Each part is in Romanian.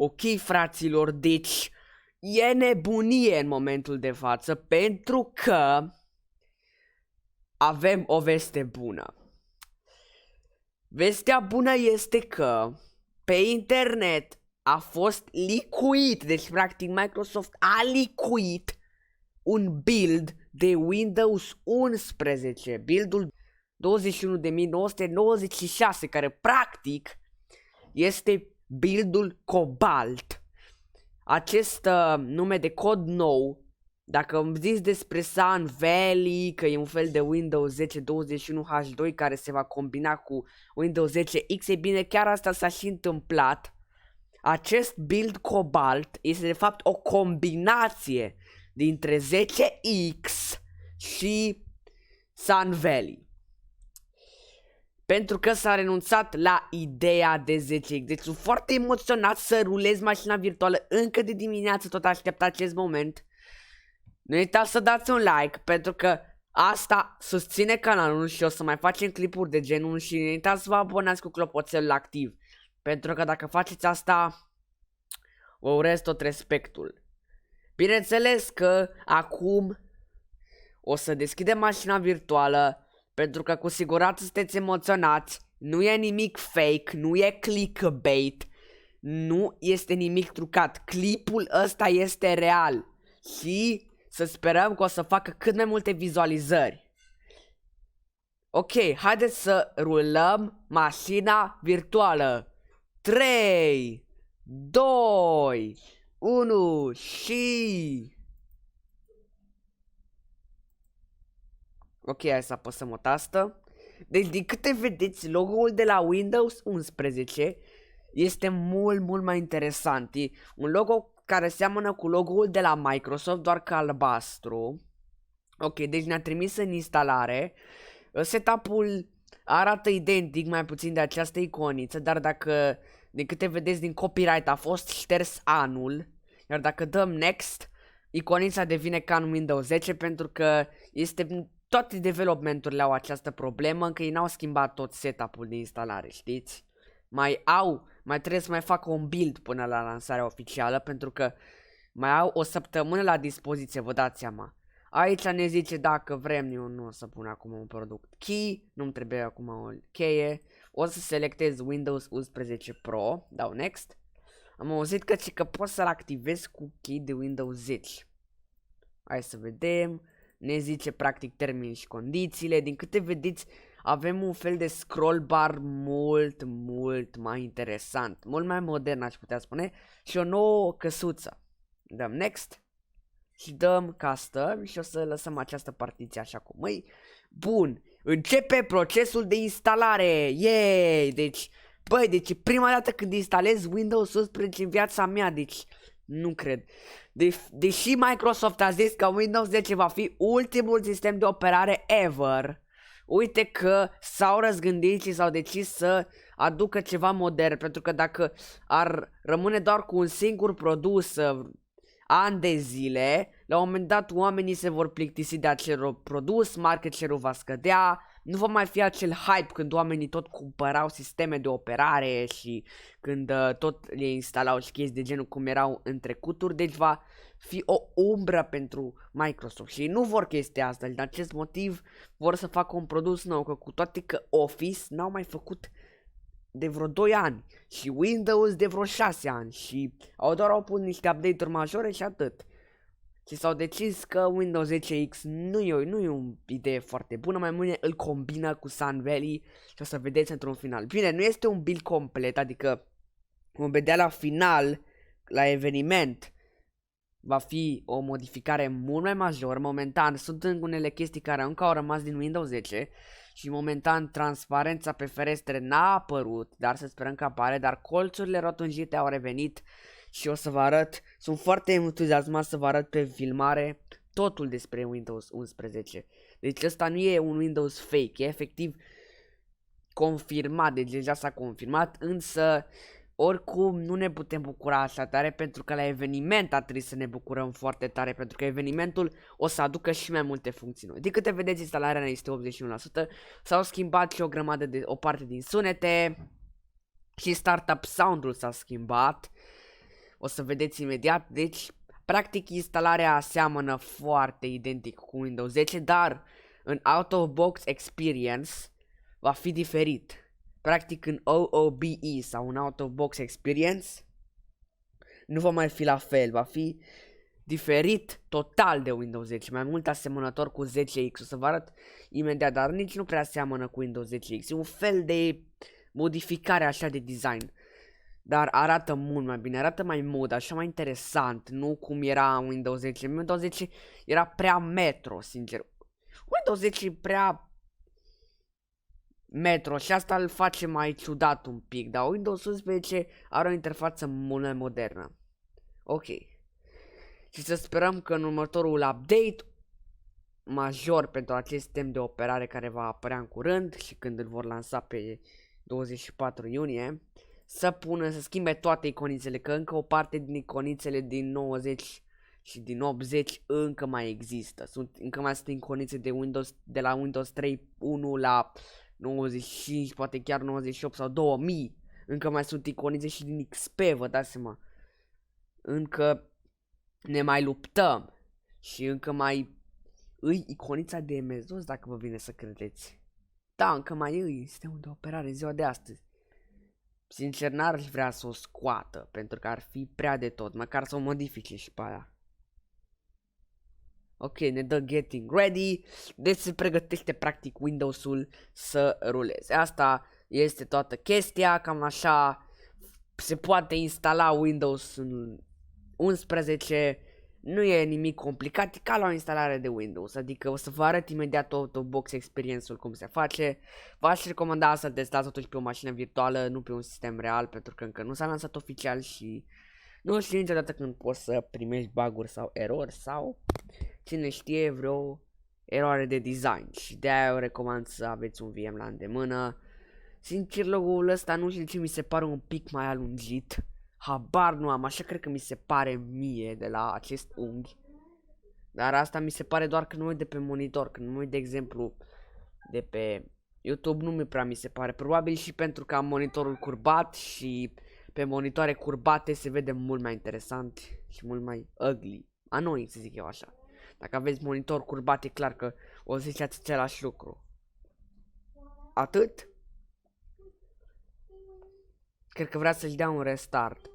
Ok, fraților, deci e nebunie în momentul de față pentru că avem o veste bună. Vestea bună este că pe internet a fost licuit, deci practic Microsoft a licuit un build de Windows 11, buildul 21.996, care practic este buildul Cobalt. Acest nume de cod nou, dacă îmi zici despre Sun Valley, că e un fel de Windows 10 21H2 care se va combina cu Windows 10X, e bine, chiar asta s-a și întâmplat. Acest build Cobalt este de fapt o combinație dintre 10X și Sun Valley. Pentru că s-a renunțat la ideea de 10X. Deci sunt foarte emoționat să rulez mașina virtuală încă de dimineață, tot aștept acest moment. Nu uitați să dați un like, pentru că asta susține canalul și o să mai facem clipuri de genul și nu uitați să vă abonați cu clopoțelul activ. Pentru că dacă faceți asta, vă urez tot respectul. Bineînțeles că acum o să deschidem mașina virtuală, pentru că cu siguranță sunteți emoționați. Nu e nimic fake, nu e clickbait, nu este nimic trucat. Clipul ăsta este real și să sperăm că o să facă cât mai multe vizualizări. Ok, haideți să rulăm mașina virtuală. 3, 2, 1 și... Ok, hai să apăsăm o tastă. Deci din câte vedeți, logo-ul de la Windows 11 este mult mai interesant. E un logo care seamănă cu logo-ul de la Microsoft, doar că albastru. Ok, deci ne-a trimis în instalare. Setup-ul arată identic, mai puțin de această iconiță, dar dacă, din câte vedeți din copyright, a fost șters anul. Iar dacă dăm next, iconița devine ca în Windows 10 pentru că este... Toate developmenturile au această problemă, încă ei n-au schimbat tot setup-ul de instalare, știți? Mai trebuie să mai facă un build până la lansarea oficială, pentru că mai au o săptămână la dispoziție, vă dați seama. Aici ne zice dacă vrem, eu nu o să pun acum un product key, nu-mi trebuie acum o cheie. O să selectez Windows 11 Pro, dau next. Am auzit că pot să-l activez cu key de Windows 10. Hai să vedem. Ne zice practic termenii și condițiile. Din câte vedeți, avem un fel de scroll bar mult mai interesant, mult mai modern, aș putea spune, și o nouă căsuță. Dăm next și dăm custom și o să lăsăm această partiție așa cum e. Bun, începe procesul de instalare. Yay! Deci, băi, deci prima dată când instalez Windows 11 în viața mea, deci nu cred. Deși Microsoft a zis că Windows 10 va fi ultimul sistem de operare ever, uite că s-au răzgândit și s-au decis să aducă ceva modern, pentru că dacă ar rămâne doar cu un singur produs ani de zile, la un moment dat oamenii se vor plictisi de acel produs, market share-ul va scădea, nu va mai fi acel hype când oamenii tot cumpărau sisteme de operare și când tot le instalau și chestii de genul cum erau în trecuturi, deci va fi o umbră pentru Microsoft și nu vor chestia asta, din acest motiv vor să facă un produs nou, că cu toate că Office n-au mai făcut de vreo 2 ani și Windows de vreo 6 ani și au pus niște update-uri majore și atât. Și s-au decis că Windows 10X nu e o idee foarte bună, mai mult îl combină cu Sun Valley și o să vedeți într-un final. Bine, nu este un build complet, adică vom vedea la final, la eveniment, va fi o modificare mult mai majoră. Momentan sunt unele chestii care încă au rămas din Windows 10 și momentan transparența pe ferestre n-a apărut, dar să sperăm că apare, dar colțurile rotunjite au revenit și o să vă arăt, sunt foarte entuziasmat să vă arăt pe filmare totul despre Windows 11. Deci ăsta nu e un Windows fake, e efectiv confirmat, deci deja s-a confirmat, însă oricum nu ne putem bucura așa tare pentru că la eveniment a trebuit să ne bucurăm foarte tare, pentru că evenimentul o să aducă și mai multe funcții noi. Din câte vedeți, instalarea este 81%, s-au schimbat și o parte din sunete și startup sound-ul s-a schimbat. O să vedeți imediat. Deci, practic, instalarea seamănă foarte identic cu Windows 10, dar în out-of-box experience va fi diferit. Practic, în OOBE sau în out-of-box experience nu va mai fi la fel, va fi diferit total de Windows 10, mai mult asemănător cu 10X. O să vă arăt imediat, dar nici nu prea seamănă cu Windows 10X. E un fel de modificare așa de design. Dar arată mult mai bine, arată mai mod, așa mai interesant, nu cum era Windows 10. Windows 10 era prea metro, sincer. Windows 10 e prea metro și asta îl face mai ciudat un pic, dar Windows 11 are o interfață mult mai modernă. Ok. Și să sperăm că în următorul update major pentru acest sistem de operare care va apărea în curând și când îl vor lansa pe 24 iunie, să schimbe toate iconițele, că încă o parte din iconițele din 90 și din 80 încă mai există. Încă mai sunt iconițe de la Windows 3.1 la 95, poate chiar 98 sau 2000. Încă mai sunt iconițe și din XP, vă dați seama. Încă ne mai luptăm și încă mai îi iconița de MS-DOS, dacă vă vine să credeți. Da, încă mai îi sistemul de operare în ziua de astăzi. Sincer, n-ar vrea să o scoată, pentru că ar fi prea de tot, măcar să o modifice și pe aia. Ok, ne dă getting ready, deci se pregătește practic Windows-ul să ruleze. Asta este toată chestia, cam așa se poate instala Windows 11. Nu e nimic complicat, e ca la o instalare de Windows, adică o să vă arăt imediat out-of-box experience-ul cum se face. V-aș recomanda să testați totuși pe o mașină virtuală, nu pe un sistem real, pentru că încă nu s-a lansat oficial și nu știu niciodată când poți să primești bug-uri sau erori sau cine știe vreo eroare de design și de-aia eu recomand să aveți un VM la îndemână. Sincer, logo-ul ăsta nu știu ce mi se pare un pic mai alungit. Habar nu am, așa cred că mi se pare mie de la acest unghi. Dar asta mi se pare doar când mă uit de pe monitor, când mă uit de exemplu de pe YouTube nu prea mi se pare. Probabil și pentru că am monitorul curbat și pe monitoare curbate se vede mult mai interesant și mult mai ugly. Annoying, să zic eu așa. Dacă aveți monitor curbat e clar că o să ziceați același lucru. Atât? Cred că vrea să-și dea un restart.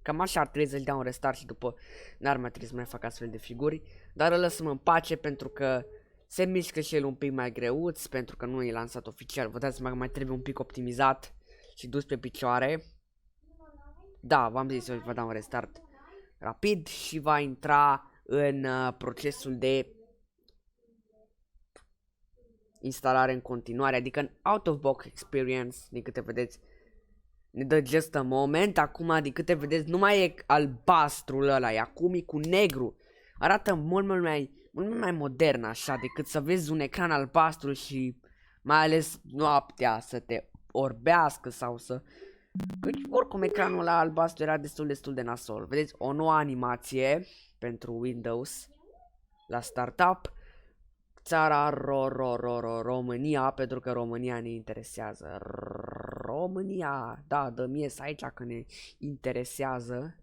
Cam așa ar trebui să-și dea un restart și după n-ar mai trebui să mai fac astfel de figuri. Dar îl lăsăm în pace pentru că se mișcă și el un pic mai greuț, pentru că nu e lansat oficial. Vă dați seama că mai trebuie un pic optimizat și dus pe picioare. Da, v-am zis, eu vă dau un restart rapid și va intra în procesul de instalare în continuare, adică în out-of-box experience, din câte vedeți. Ne dă just a moment, acum din câte vedeți nu mai e albastrul ăla, e acum e cu negru. Arată mult mai modern așa decât să vezi un ecran albastru și mai ales noaptea să te orbească sau să... Căci oricum ecranul ăla albastru era destul de nasol. Vedeți o nouă animație pentru Windows la startup. Țara România, pentru că România ne interesează. România, da, dă-mi ies aici că ne interesează.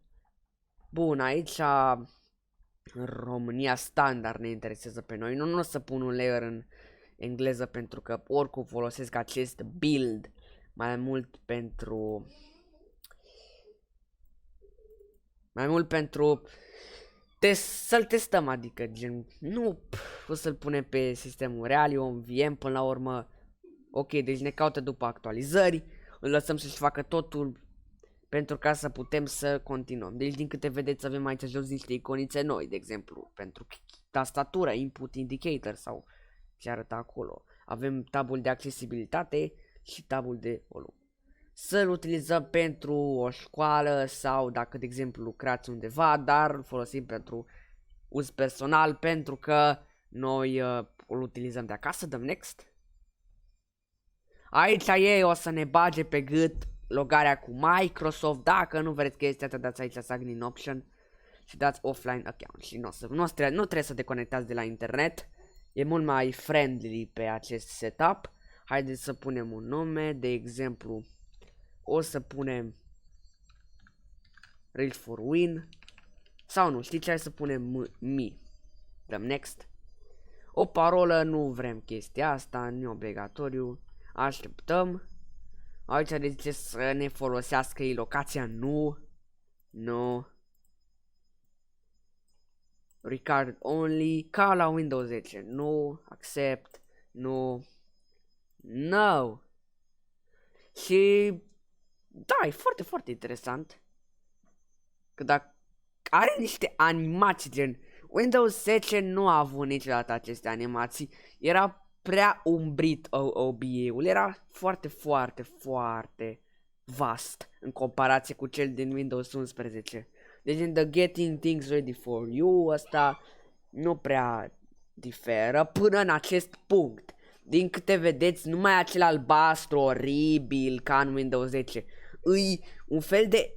Bun, aici România standard ne interesează pe noi. Nu o să pun un layer în engleză pentru că oricum folosesc acest build mai mult pentru să-l testăm, adică gen, nu o să-l punem pe sistemul real, e un VM până la urmă. Ok, deci ne caută după actualizări, îl lăsăm să-și facă totul pentru ca să putem să continuăm. Deci din câte vedeți avem aici jos niște iconițe noi, de exemplu, pentru tastatură, input indicator sau ce arată acolo. Avem tabul de accesibilitate și tabul de volum. Să-l utilizăm pentru o școală sau dacă de exemplu lucrați undeva, dar îl folosim pentru uz personal pentru că noi îl utilizăm de acasă. Dăm next. Aici ei o să ne bage pe gât logarea cu Microsoft. Dacă nu vreți chestia asta, dați aici sign in option și dați offline account și nu trebuie să deconectați de la internet. E mult mai friendly pe acest setup. Haideți să punem un nume, de exemplu o să punem Reach for win. Sau nu, știi ce, hai să punem me. Dăm next. O parolă, nu vrem chestia asta, nu e obligatoriu. Așteptăm. Aici ne zice să ne folosească locația, nu. Nu. Record only, ca la Windows 10, nu, accept, nu, no. Și da, e foarte, foarte interesant. Că dacă are niște animații gen Windows 10 nu a avut niciodată aceste animații. Era prea umbrit OBA-ul, era foarte, foarte, foarte vast în comparație cu cel din Windows 11. Deci în The Getting Things Ready For You ăsta nu prea diferă până în acest punct. Din câte vedeți, numai acel albastru oribil ca în Windows 10. Îi un fel de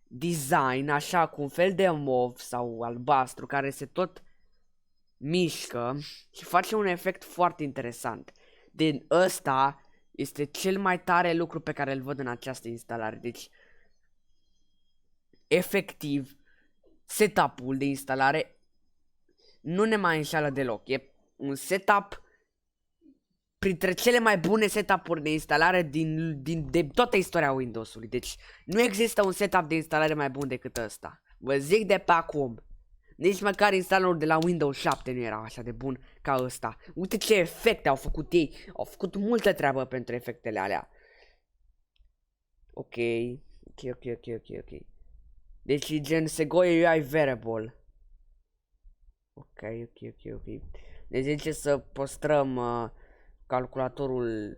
design, așa, cu un fel de mov sau albastru care se tot mișcă și face un efect foarte interesant. Din ăsta este cel mai tare lucru pe care îl văd în această instalare. Deci, efectiv, setup-ul de instalare nu ne mai înșală deloc. E un setup printre cele mai bune setup-uri de instalare de toată istoria Windows-ului. Deci nu există un setup de instalare mai bun decât ăsta. Vă zic de pe acum. Nici măcar instalatorul de la Windows 7 nu era așa de bun ca ăsta. Uite ce efecte au făcut ei. Au făcut multă treabă pentru efectele alea. Ok. Deci gen Segoia UI variable. Ok. Deci zice să păstrăm calculatorul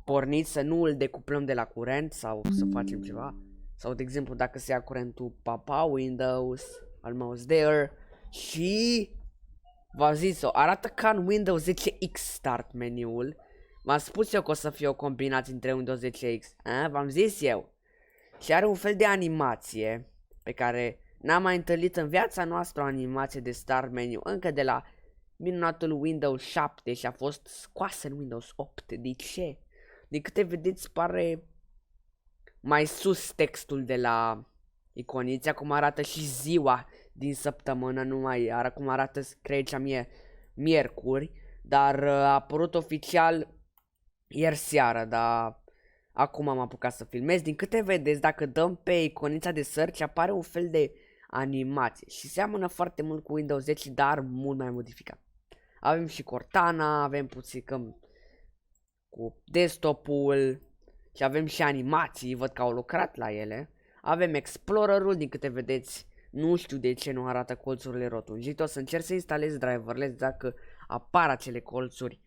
pornit, să nu îl decuplăm de la curent sau să facem ceva. Sau de exemplu dacă se ia curentul papa Windows, almost there. Și v-am zis-o, arată ca în Windows 10X start meniul. V-am spus eu că o să fie o combinație între Windows 10X. V-am zis eu. Și are un fel de animație pe care n-am mai întâlnit în viața noastră, o animație de start menu încă de la minunatul Windows 7 și a fost scoasă în Windows 8. De ce? De câte vedeți pare mai sus textul de la iconițe, cum arată și ziua din săptămână, nu mai arată cum arată, cred că mie miercuri, dar a apărut oficial ieri seară, dar acum am apucat să filmez. Din câte vedeți, dacă dăm pe iconița de search, apare un fel de animație și seamănă foarte mult cu Windows 10, dar mult mai modificat. Avem și Cortana, avem puțin cu desktop-ul și avem și animații, văd că au lucrat la ele. Avem Explorer-ul, din câte vedeți, nu știu de ce nu arată colțurile rotunjite. O să încerc să instalez driverless dacă apar acele colțuri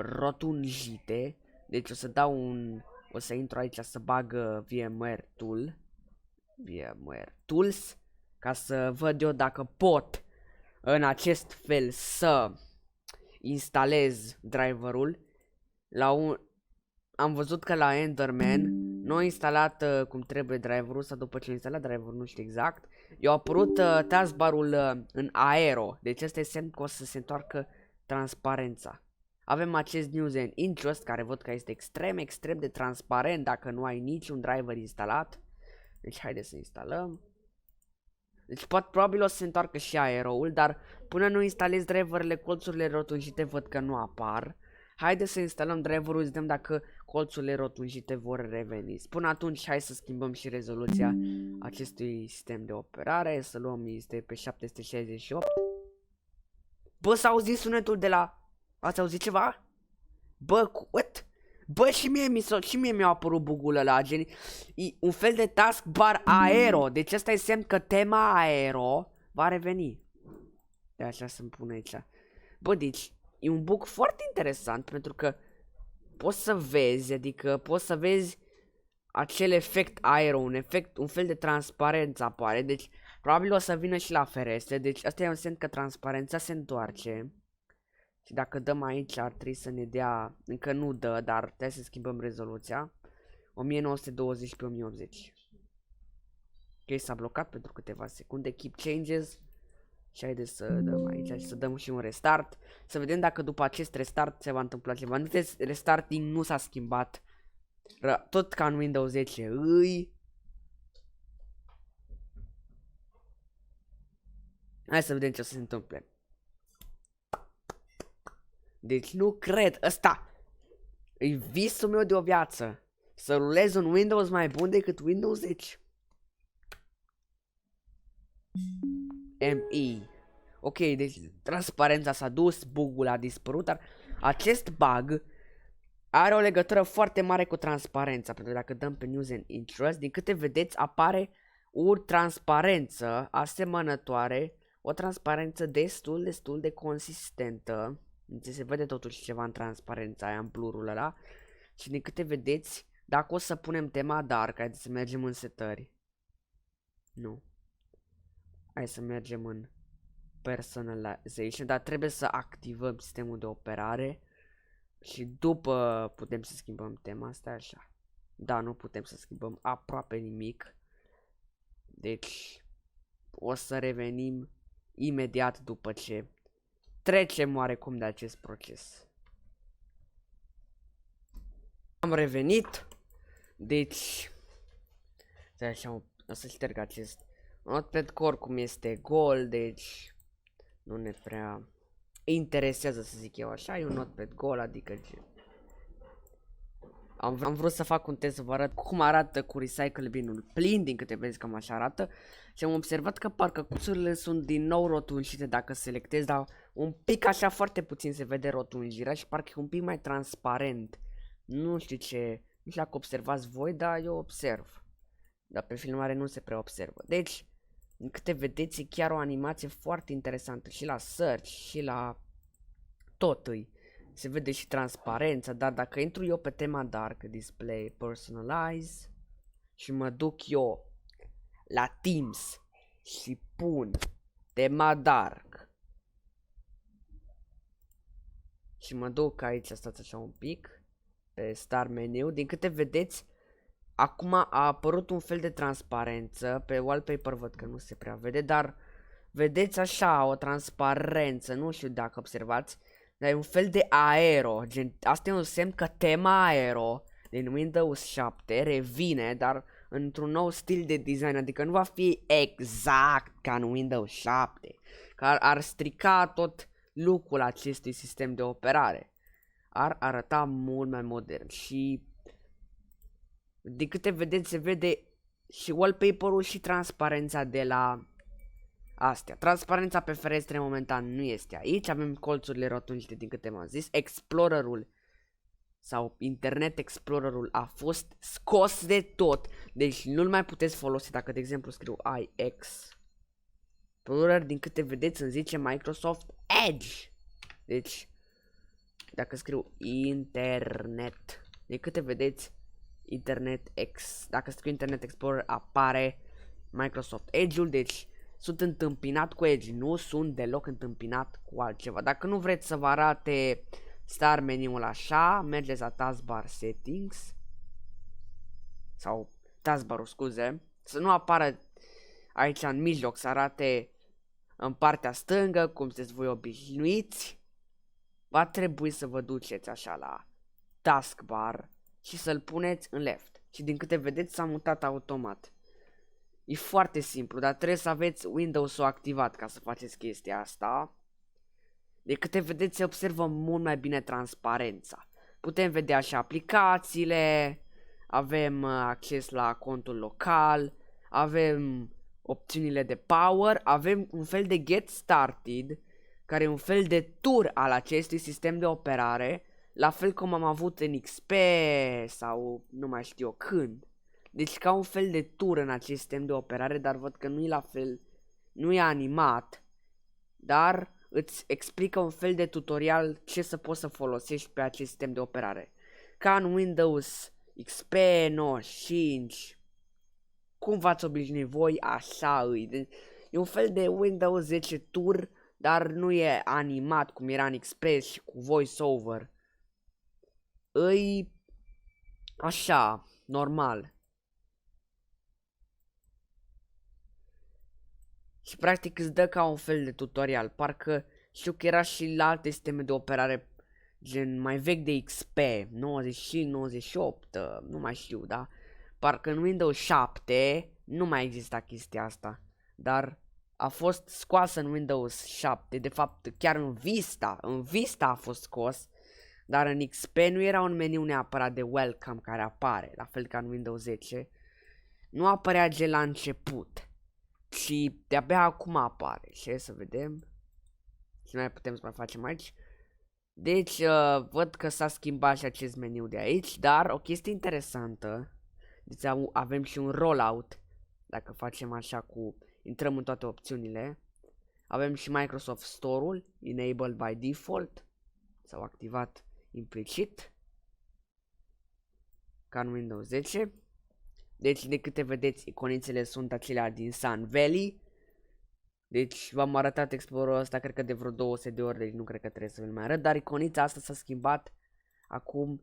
rotunjite. Deci o să dau o să intru aici să bag VMware Tools, ca să văd eu dacă pot în acest fel să instalez driverul. Am văzut că la Enderman nu a instalat cum trebuie driverul, sau după ce a instalat driverul, nu știu exact. I-a apărut taskbar-ul în aero, deci asta e semn că o să se întoarcă transparența. Avem acest News and Interest, care văd că este extrem de transparent dacă nu ai niciun driver instalat. Deci haideți să instalăm. Deci probabil o să se întoarcă și aero-ul, dar până nu instalez driverele, colțurile rotunjite văd că nu apar. Haideți să instalăm driverul, să vedem dacă colțurile rotunjite vor reveni. Până atunci, hai să schimbăm și rezoluția acestui sistem de operare. Să luăm, este pe 768. Bă, s-a auzit sunetul de la... Ați auzit ceva? Bă, what? Bă, și mie mi-a apărut bugul ăla, gen, un fel de taskbar aero. Deci asta e semn că tema aero va reveni. De așa să-mi pun aici. Bă, deci, e un bug foarte interesant pentru că poți să vezi, adică poți să vezi acel efect aero, un fel de transparență apare. Deci, probabil o să vină și la ferestre. Deci, asta e un semn că transparența se întoarce. Și dacă dăm aici ar trebui să ne dea, încă nu dă, dar trebuie să schimbăm rezoluția. 1920 pe 1080. Ok, s-a blocat pentru câteva secunde. Keep changes. Și haideți să dăm aici și să dăm și un restart. Să vedem dacă după acest restart se va întâmpla ceva. Nu restarting nu s-a schimbat. Tot ca în Windows 10. Hai să vedem ce o să se întâmple. Deci nu cred, ăsta e visul meu de o viață. Să rulez un Windows mai bun decât Windows 10. ME. Ok, deci transparența s-a dus, bug-ul a dispărut, dar acest bug are o legătură foarte mare cu transparența, pentru că dacă dăm pe News and Interest, din câte vedeți apare o transparență asemănătoare, o transparență destul de consistentă. Deci se vede totuși ceva în transparența aia, în blurul ăla. Și din câte vedeți, dacă o să punem tema dark, haideți să mergem în setări. Nu. Hai să mergem în personalization, dar trebuie să activăm sistemul de operare. Și după putem să schimbăm tema asta așa. Da, nu putem să schimbăm aproape nimic. Deci o să revenim imediat după ce trecem oarecum de acest proces. Am revenit. Deci așa, o să șterg acest Notepad, că oricum este gol, deci nu ne prea interesează, să zic eu așa. E un Notepad gol, adică ce... Am vrut să fac un test să vă arăt cum arată cu Recycle Bin-ul plin, din câte vezi cam așa arată. Și am observat că parcă cuțurile sunt din nou rotunjite dacă selectez, dar un pic așa foarte puțin se vede rotunjirea și parcă e un pic mai transparent. Nu știu ce, nu știu dacă observați voi, dar eu observ. Dar pe filmare nu se prea observă. Deci, din câte vedeți, e chiar o animație foarte interesantă și la search și la tot îi. Se vede și transparența, dar dacă intru eu pe tema dark, display, personalize și mă duc eu la Teams și pun tema dark și mă duc aici, stați așa un pic, pe start menu, din câte vedeți, acum a apărut un fel de transparență, pe wallpaper văd că nu se prea vede, dar vedeți așa o transparență, nu știu dacă observați. Dar e un fel de aero, gen, asta e un semn că tema aero din Windows 7 revine, dar într-un nou stil de design, adică nu va fi exact ca în Windows 7, că ar strica tot look-ul acestui sistem de operare. Ar arăta mult mai modern și de câte vedeți se vede și wallpaper-ul și transparența de la astea. Transparența pe ferestre momentan nu este aici. Avem colțurile rotunjite din câte m-am zis. Explorerul sau Internet Explorerul a fost scos de tot. Deci nu-l mai puteți folosi dacă de exemplu scriu IX Explorer, din câte vedeți îmi zice Microsoft Edge. Deci dacă scriu Internet, din câte vedeți dacă scriu Internet Explorer apare Microsoft Edge-ul, deci sunt întâmpinat cu Edge, nu sunt deloc întâmpinat cu altceva. Dacă nu vreți să vă arate start menu-ul așa, mergeți la taskbar settings sau taskbar-ul, scuze, să nu apară aici în mijloc, să arate în partea stângă, cum sunteți voi obișnuiți. Va trebui să vă duceți așa la taskbar și să-l puneți în left. Și din câte vedeți s-a mutat automat. E foarte simplu, dar trebuie să aveți Windows-ul activat ca să faceți chestia asta. De câte vedeți se observă mult mai bine transparența. Putem vedea și aplicațiile, avem acces la contul local, avem opțiunile de power, avem un fel de get started, care e un fel de tur al acestui sistem de operare, la fel cum am avut în XP sau nu mai știu eu când. Deci ca un fel de tur în acest sistem de operare, dar văd că nu e la fel, nu e animat, dar îți explică un fel de tutorial ce să poți să folosești pe acest sistem de operare. Ca în Windows XP 95, cum v-ați obișnuit voi, așa îi. Deci, e un fel de Windows 10 tur, dar nu e animat cum era în XP și cu voiceover. Îi așa, normal. Și practic îți dă ca un fel de tutorial. Parcă știu că era și la alte sisteme de operare gen mai vechi de XP, 95, 98, nu mai știu, da? Parcă în Windows 7 nu mai exista chestia asta. Dar a fost scoasă în Windows 7, de fapt chiar în Vista a fost scos, dar în XP nu era un meniu neapărat de welcome care apare, la fel ca în Windows 10. Nu apărea de la început, ci de-abia acum apare. Ce să vedem? Ce mai putem să mai facem aici? Deci, văd că s-a schimbat și acest meniu de aici, dar o chestie interesantă, deci avem și un rollout, dacă facem așa intrăm în toate opțiunile, avem și Microsoft Store-ul, enabled by default, sau activat implicit, ca în Windows 10, deci de câte vedeți, iconițele sunt acelea din Sun Valley. Deci v-am arătat Explorer-ul ăsta cred că de vreo 200 de ori, deci nu cred că trebuie să vi-l mai arăt, dar iconița asta s-a schimbat acum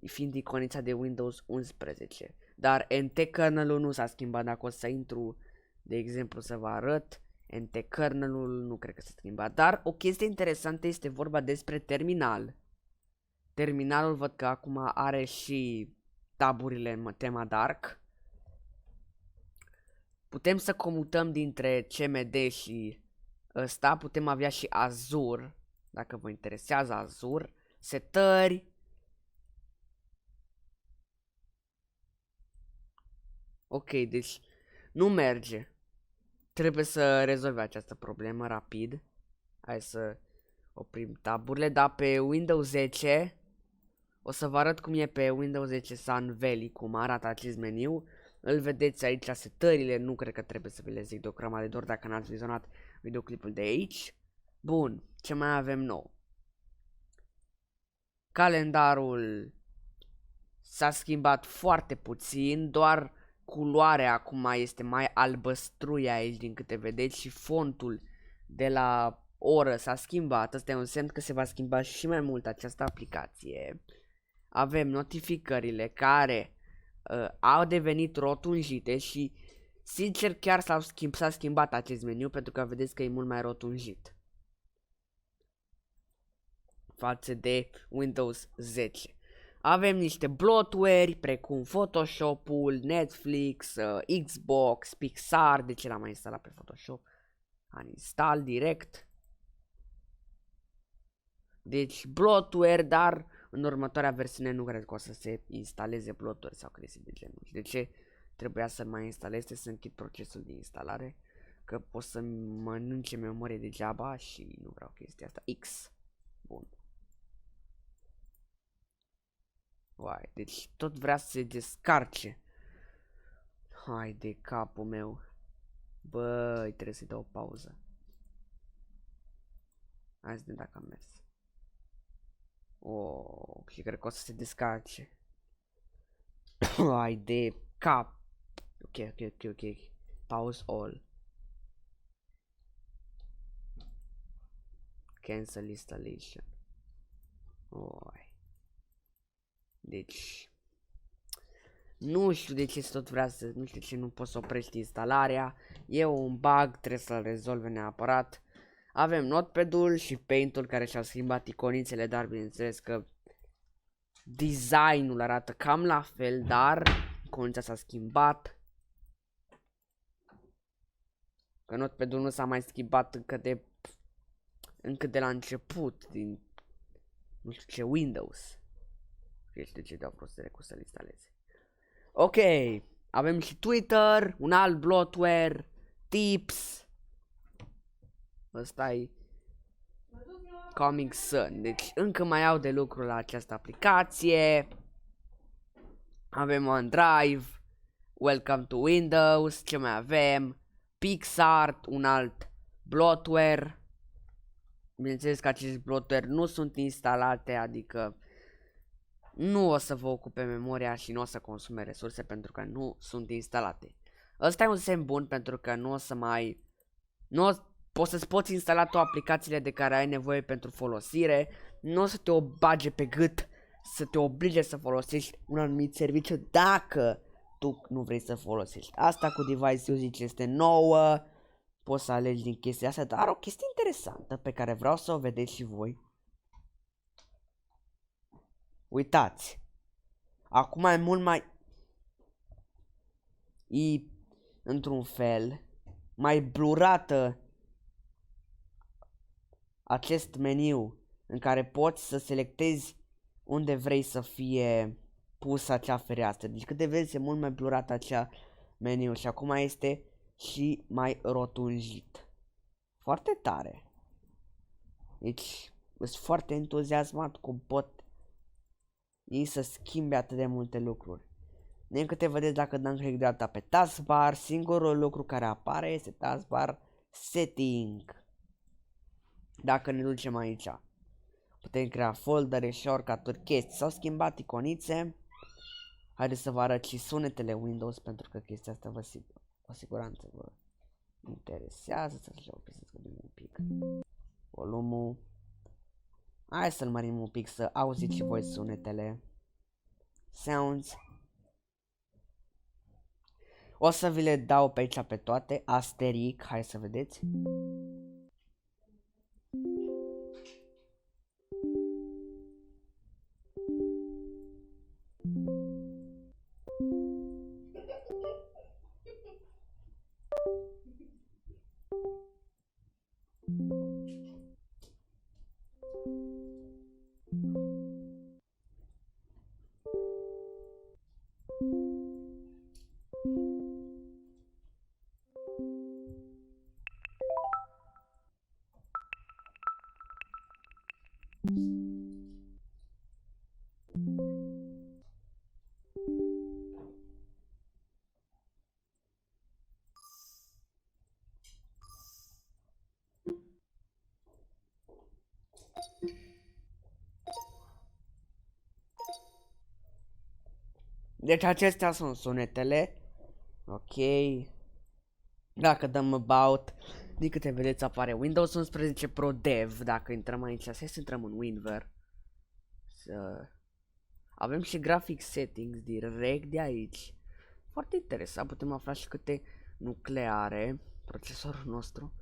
fiind iconița de Windows 11. Dar NT kernel-ul nu s-a schimbat, dacă o să intru, de exemplu, să vă arăt, NT kernel-ul nu cred că s-a schimbat. Dar o chestie interesantă este vorba despre terminal. Terminalul văd că acum are și taburile în tema Dark. Putem să comutăm dintre CMD și ăsta, putem avea și Azure, dacă vă interesează Azure, setări. Ok, deci nu merge. Trebuie să rezolve această problemă rapid. Hai să oprim taburile, dar pe Windows 10 o să vă arăt cum e pe Windows 10 Sun Valley, cum arată acest meniu. Îl vedeți aici la setările, nu cred că trebuie să vi le zic de o grămadă de ori dacă n-ați vizionat videoclipul de aici. Bun, ce mai avem nou? Calendarul s-a schimbat foarte puțin, doar culoarea acum este mai albăstruie aici din câte vedeți și fontul de la oră s-a schimbat. Asta e un semn că se va schimba și mai mult această aplicație. Avem notificările care au devenit rotunjite și sincer chiar s-a schimbat acest meniu pentru că vedeți că e mult mai rotunjit față de Windows 10. Avem niște bloatware precum Photoshop-ul, Netflix, Xbox, Pixar, de ce l-am mai instalat pe Photoshop? Uninstall direct. Deci bloatware, dar în următoarea versiune nu cred că o să se instaleze bloatware sau chestii de genul. De ce trebuia să mai instalez? Să închid procesul de instalare, că pot să mănânce memorie degeaba și nu vreau chestia asta. X. Bun. Uai, deci tot vrea să se descarce. Hai de capul meu. Băi, trebuie să-i dau o pauză. Hai să vedem dacă am mers. Oh, și cred că o să se descarce. Hai de cap. Ok. Pause all. Cancel installation. Oi. Deci nu știu de ce tot vrea să, nu știu de ce nu poți să oprești instalarea. E un bug, trebuie să-l rezolve neapărat. Avem notepad-ul și paint-ul care și-au schimbat iconițele, dar bineînțeles că designul arată cam la fel, dar iconița s-a schimbat. Că notepad-ul nu s-a mai schimbat încă de la început din nu știu ce Windows. Știu de ce dau prostere cu să-l instaleze. Ok, avem și Twitter, un alt bloatware, tips. Ăsta e coming soon. Deci încă mai au de lucru la această aplicație. Avem OneDrive, Welcome to Windows, ce mai avem? PixArt, un alt bloatware. Bineînțeles că acești bloatware nu sunt instalate, adică nu o să vă ocupe memoria și nu o să consume resurse pentru că nu sunt instalate. Ăsta e un semn bun pentru că nu o să mai... poți să-ți poți instala toate aplicațiile de care ai nevoie pentru folosire. Nu o să te o bage pe gât să te oblige să folosești un anumit serviciu dacă tu nu vrei să folosești. Asta cu device usage este nouă. Poți să alegi din chestia asta, dar o chestie interesantă pe care vreau să o vedeți și voi. Uitați. Acum e mult mai... într-un fel mai blurată acest meniu în care poți să selectezi unde vrei să fie pusă acea fereastră. Deci cât de vezi e mult mai blurată acea meniu și acum este și mai rotunjit. Foarte tare. Deci sunt foarte entuziasmat cum pot ei să schimbe atât de multe lucruri. De câte vedeți, dacă dăm click dreapta pe taskbar, singurul lucru care apare este taskbar setting. Dacă ne ducem aici, putem crea foldere, shortcut-uri, chestii. S-au schimbat iconițe. Haideți să vă arăt și sunetele Windows, pentru că chestia asta cu siguranță vă interesează. Să scădem un pic volumul. Hai să-l mărim un pic să auziți și voi sunetele. Sounds. O să vi le dau pe aici pe toate. Asteric, hai să vedeți. Deci acestea sunt sunetele. Ok. Dacă dăm about, din câte vedeți apare Windows 11 Pro Dev. Dacă intrăm aici, să intrăm în WinVer. Avem și graphic settings direct de aici. Foarte interesant, putem afla și câte nucleare procesorul nostru.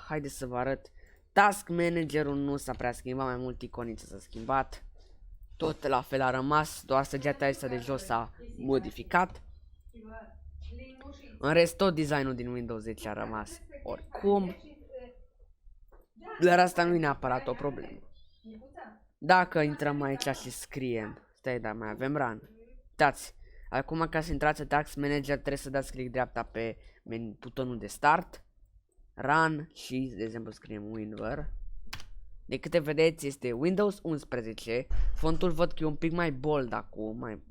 Haideți să vă arăt. Task Managerul nu s-a prea schimbat, mai mult iconițe s-a schimbat. Tot la fel a rămas, doar săgeata asta de jos s-a modificat. În rest tot designul din Windows 10 a rămas oricum. Dar asta nu e neapărat o problemă. Dacă intrăm aici și scriem, stai, dar mai avem run. Uitați, acum ca să intrați în Task Manager trebuie să dați click dreapta pe butonul de start, run și, de exemplu, scriem WinVer. De câte vedeți este Windows 11, fontul văd că e un pic mai bold acum, mai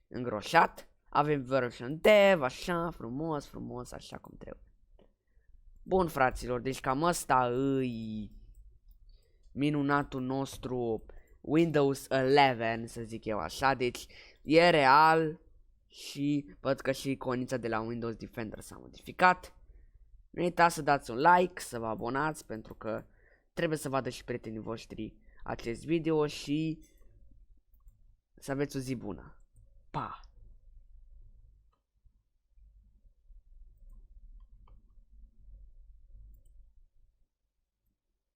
îngroșat. Avem version dev, așa, frumos, așa cum trebuie. Bun, fraților, deci cam asta îi minunatul nostru Windows 11, să zic eu așa. Deci e real și văd că și iconița de la Windows Defender s-a modificat. Nu uitați să dați un like, să vă abonați, pentru că trebuie să vadă și prietenii voștri acest video și să aveți o zi bună. Pa!